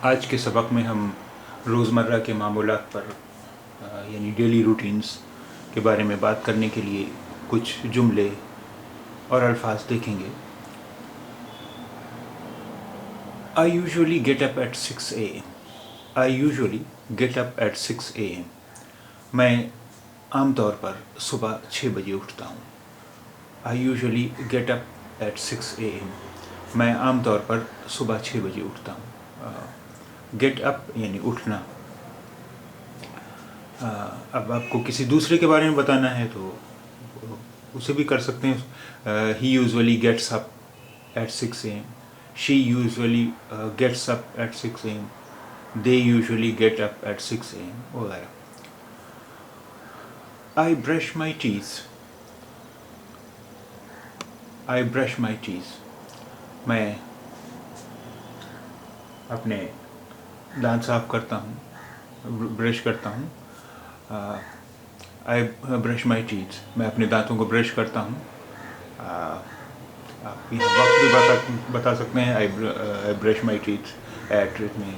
आज के सबक में हम रोज़मर्रा के मामूलात पर यानी डेली रूटीन्स के बारे में बात करने के लिए कुछ जुमले और अल्फाज देखेंगे। I usually get up at 6 a.m. I usually get up at 6 a.m. मैं आमतौर पर सुबह 6 बजे उठता हूँ। I usually get up at 6 a.m. मैं आमतौर पर सुबह 6 बजे उठता हूँ। गेट अप यानी उठना। अब आपको किसी दूसरे के बारे में बताना है तो उसे भी कर सकते हैं। He usually gets up at 6 a.m. She usually gets up at 6 a.m. They usually get up at 6 a.m. वगैरह। I brush my teeth. I brush my teeth. मैं अपने दांत साफ करता हूँ, ब्रश करता हूँ। I brush my teeth. मैं अपने दांतों को ब्रश करता हूँ। आप यहाँ वक्त भी बता सकते हैं। I brush my teeth at में।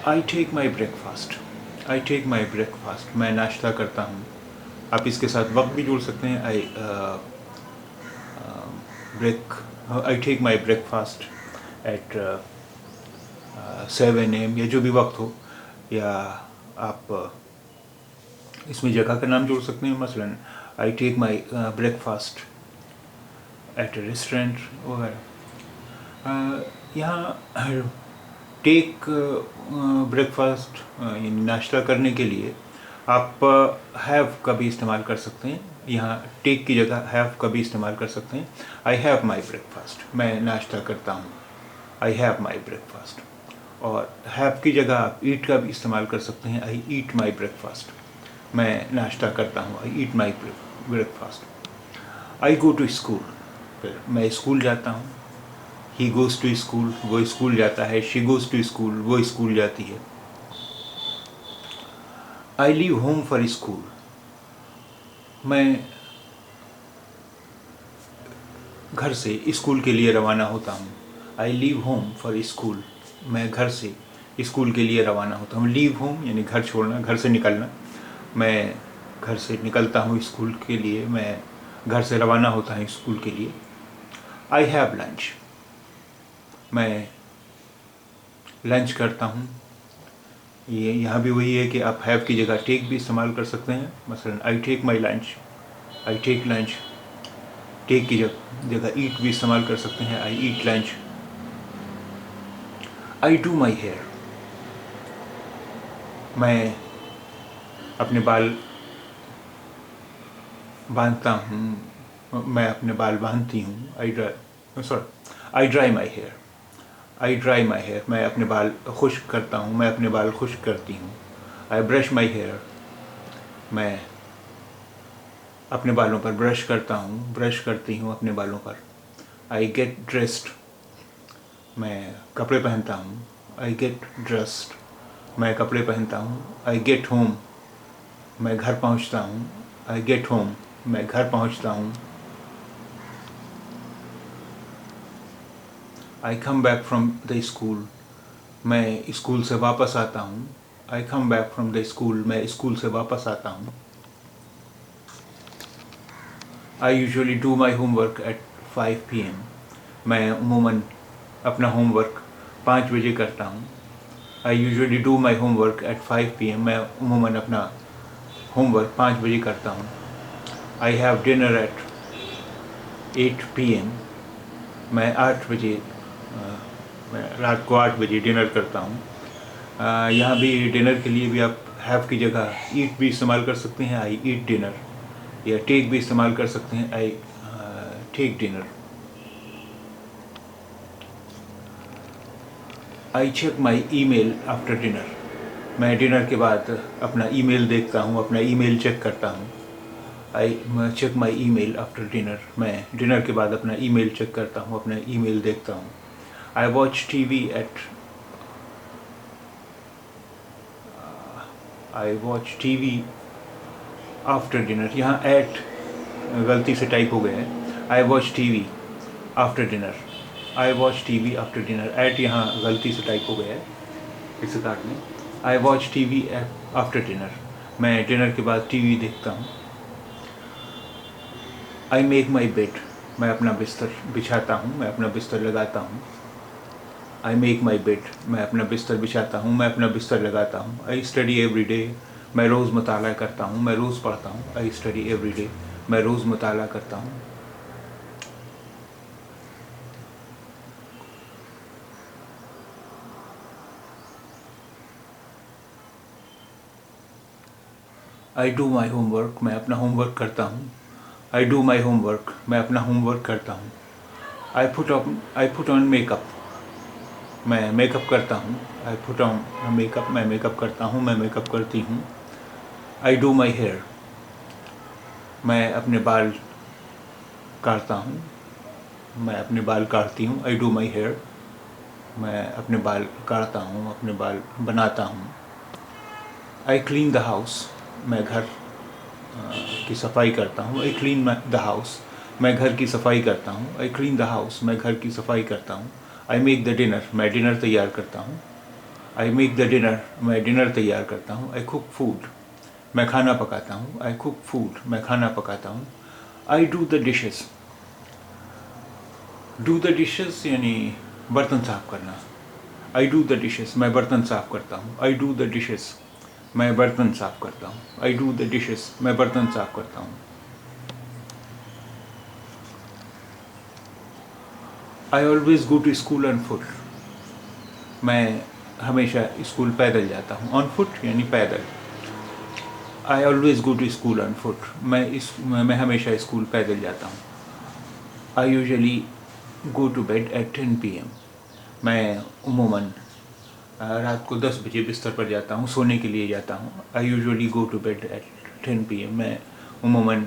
I take my breakfast. I take my breakfast. मैं नाश्ता करता हूँ। आप इसके साथ वक्त भी जोड़ सकते हैं। I take my breakfast at 7 a.m. या जो भी वक्त हो, या आप इसमें जगह का नाम जोड़ सकते हैं। मसलन I take my breakfast at a restaurant वगैरह। यहाँ टेक ब्रेकफास्ट यानी नाश्ता करने के लिए आप हैव का भी इस्तेमाल कर सकते हैं। यहाँ टेक की जगह हैव का भी इस्तेमाल कर सकते हैं। I have my breakfast. मैं नाश्ता करता हूँ। I have my breakfast. और हैव की जगह आप ईट का भी इस्तेमाल कर सकते हैं। I eat my breakfast. मैं नाश्ता करता हूँ। I eat my breakfast. I go to school. फिर मैं स्कूल जाता हूँ। He goes to school. वो स्कूल जाता है। She goes to school. वो स्कूल जाती है। I leave home for school. मैं घर से स्कूल के लिए रवाना होता हूँ। I leave home for school. मैं घर से स्कूल के लिए रवाना होता हूँ। लीव होम यानी घर छोड़ना, घर से निकलना। मैं घर से निकलता हूँ स्कूल के लिए। मैं घर से रवाना होता हूँ स्कूल के लिए। I have lunch. मैं लंच करता हूँ। ये यहाँ भी वही है कि आप हैव की जगह टेक भी इस्तेमाल कर सकते हैं। मसलन I take my lunch. I take lunch. Take की जगह ईट भी इस्तेमाल कर सकते हैं। I eat lunch. I do my hair. मैं अपने बाल बांधता हूँ। मैं अपने बाल बांधती हूँ। I dry my hair. I dry my hair. मैं अपने बाल खुश्क करता हूँ। मैं अपने बाल खुश्क करती हूँ। I brush my hair. मैं अपने बालों पर ब्रश करता हूँ, ब्रश करती हूँ अपने बालों पर। I get dressed. मैं कपड़े पहनता हूँ। I get dressed. मैं कपड़े पहनता हूँ। I get home. मैं घर पहुँचता हूँ। I get home. मैं घर पहुँचता हूँ। I come back from the school. मैं स्कूल से वापस आता हूँ। I come back from the school. मैं स्कूल से वापस आता हूँ। I usually do my homework at 5 p.m. मैं उमूमन अपना होमवर्क 5 बजे करता हूँ। I usually do my homework at 5 p.m. मैं उमूमन अपना होमवर्क 5 बजे करता हूँ। I have dinner eight 8 p.m. मैं 8 बजे मैं रात को 8 बजे डिनर करता हूँ। यहाँ भी डिनर के लिए भी आप हैव की जगह ईट भी इस्तेमाल कर सकते हैं। I eat dinner. या टेक भी इस्तेमाल कर सकते हैं। I take dinner. I check my email after dinner. मैं डिनर के बाद अपना ईमेल देखता हूँ, अपना ईमेल चेक करता हूँ। I check my email after dinner. मैं डिनर के बाद अपना ईमेल चेक करता हूँ, अपना ईमेल देखता हूँ। I watch TV at I watch TV after dinner. यहाँ एट गलती से टाइप हो गए हैं। I watch TV after dinner. I watch TV after dinner. At यहाँ गलती से टाइप हो गया है, इसे काट लें। आई वॉच टीवी आफ्टर डिनर, मैं डिनर के बाद टीवी देखता हूँ। आई मेक माई बेड, मैं अपना बिस्तर बिछाता हूँ, मैं अपना बिस्तर लगाता हूँ। आई मेक माई बेड, मैं अपना बिस्तर बिछाता हूँ, मैं अपना बिस्तर लगाता हूँ। आई स्टडी एवरी डे, मैं रोज़ मुताला करता हूँ, मैं रोज़ पढ़ता हूँ। आई स्टडी एवरी डे, मैं रोज़ मुताला करता हूँ। आई डू माई होमवर्क, मैं अपना होमवर्क करता हूँ। आई डू माई होमवर्क, मैं अपना होमवर्क करता हूँ। आई पुट ऑन मेकअप, मैं मेकअप करता हूँ। आई पुट ऑन मेकअप, मैं मेकअप करता हूँ, मैं मेकअप करती हूँ। आई डू माई हेयर, मैं अपने बाल काटता हूँ, मैं अपने बाल काटती हूँ। आई डू माई हेयर, मैं अपने बाल काटता हूँ, अपने बाल बनाता हूँ। आई क्लीन द हाउस, मैं घर की सफाई करता हूँ। आई क्लीन द हाउस, मैं घर की सफाई करता हूँ। आई क्लीन द हाउस, मैं घर की सफाई करता हूँ। आई मेक द डिनर, मैं डिनर तैयार करता हूँ। आई मेक द डिनर, मैं डिनर तैयार करता हूँ। आई कुक फूड, मैं खाना पकाता हूँ। आई कुक फूड, मैं खाना पकाता हूँ। I do the dishes, do the dishes यानी बर्तन साफ करना। आई डू द डिशेस, मैं बर्तन साफ करता हूँ। आई डू द डिशेस, मैं बर्तन साफ करता हूँ। आई डू द डिशेस, मैं बर्तन साफ करता हूँ। I always go to school on foot, मैं हमेशा स्कूल पैदल जाता हूँ। ऑन फुट यानी पैदल। I always go to school on foot, मैं हमेशा स्कूल पैदल जाता हूँ। I usually go to bed at 10 PM, मैं उमूमन रात को 10 बजे बिस्तर पर जाता हूँ, सोने के लिए जाता हूँ। I usually go to bed at 10 PM, मैं उमूमन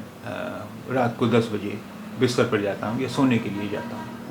रात को 10 बजे बिस्तर पर जाता हूँ या सोने के लिए जाता हूँ।